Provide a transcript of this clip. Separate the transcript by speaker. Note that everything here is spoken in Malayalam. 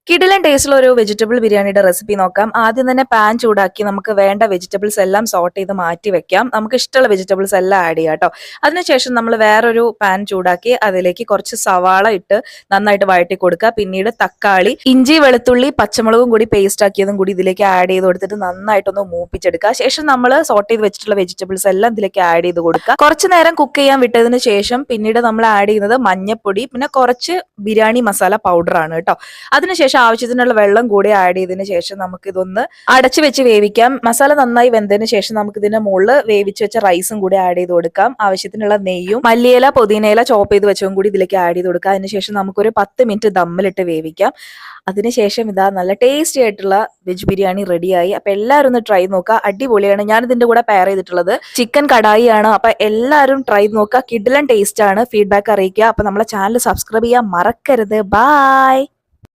Speaker 1: കിടിലൻ ടേസ്റ്റുള്ള ഒരു വെജിറ്റബിൾ ബിരിയാണിയുടെ റെസിപ്പി നോക്കാം. ആദ്യം തന്നെ പാൻ ചൂടാക്കി നമുക്ക് വേണ്ട വെജിറ്റബിൾസ് എല്ലാം സോർട്ട് ചെയ്ത് മാറ്റി വെക്കാം. നമുക്ക് ഇഷ്ടമുള്ള വെജിറ്റബിൾസ് എല്ലാം ആഡ് ചെയ്യാം കേട്ടോ. അതിനുശേഷം നമ്മൾ വേറൊരു പാൻ ചൂടാക്കി അതിലേക്ക് കുറച്ച് സവാള ഇട്ട് നന്നായിട്ട് വഴറ്റി കൊടുക്കുക. പിന്നീട് തക്കാളി, ഇഞ്ചി, വെളുത്തുള്ളി, പച്ചമുളകും കൂടി പേസ്റ്റ് ആക്കിയതും കൂടി ഇതിലേക്ക് ആഡ് ചെയ്ത് കൊടുത്തിട്ട് നന്നായിട്ടൊന്ന് മൂപ്പിച്ചെടുക്കുക. ശേഷം നമ്മൾ സോർട്ട് ചെയ്ത് വെച്ചിട്ടുള്ള വെജിറ്റബിൾസ് എല്ലാം ഇതിലേക്ക് ആഡ് ചെയ്ത് കൊടുക്കുക. കുറച്ച് നേരം കുക്ക് ചെയ്യാൻ വിട്ടതിന് ശേഷം പിന്നീട് നമ്മൾ ആഡ് ചെയ്യുന്നത് മഞ്ഞപ്പൊടി, പിന്നെ കുറച്ച് ബിരിയാണി മസാല പൗഡർ ആണ് കേട്ടോ. അതിനുശേഷം ആവശ്യത്തിനുള്ള വെള്ളം കൂടി ആഡ് ചെയ്തതിനു ശേഷം നമുക്ക് ഇതൊന്ന് അടച്ചു വെച്ച് വേവിക്കാം. മസാല നന്നായി വെന്തതിന് ശേഷം നമുക്ക് ഇതിന്റെ മുകളിൽ വേവിച്ച് വെച്ച റൈസും കൂടി ആഡ് ചെയ്ത് കൊടുക്കാം. ആവശ്യത്തിനുള്ള നെയ്യും മല്ലിയില, പുതിനയില ചോപ്പ് ചെയ്ത് വെച്ചതും കൂടി ഇതിലേക്ക് ആഡ് ചെയ്ത് കൊടുക്കാം. അതിനുശേഷം നമുക്കൊരു 10 മിനിറ്റ് ദമ്മിലിട്ട് വേവിക്കാം. അതിനുശേഷം ഇതാ നല്ല ടേസ്റ്റി ആയിട്ടുള്ള വെജ് ബിരിയാണി റെഡിയായി. അപ്പൊ എല്ലാവരും ഒന്ന് ട്രൈ നോക്കുക, അടിപൊളിയാണ്. ഞാൻ ഇതിന്റെ കൂടെ പെയർ ചെയ്തിട്ടുള്ളത് ചിക്കൻ കടായി ആണ്. അപ്പൊ എല്ലാവരും ട്രൈ നോക്കുക, കിടിലൻ ടേസ്റ്റ് ആണ്. ഫീഡ്ബാക്ക് അറിയിക്കുക. അപ്പൊ നമ്മളെ ചാനൽ സബ്സ്ക്രൈബ് ചെയ്യാൻ മറക്കരുത്. ബൈ.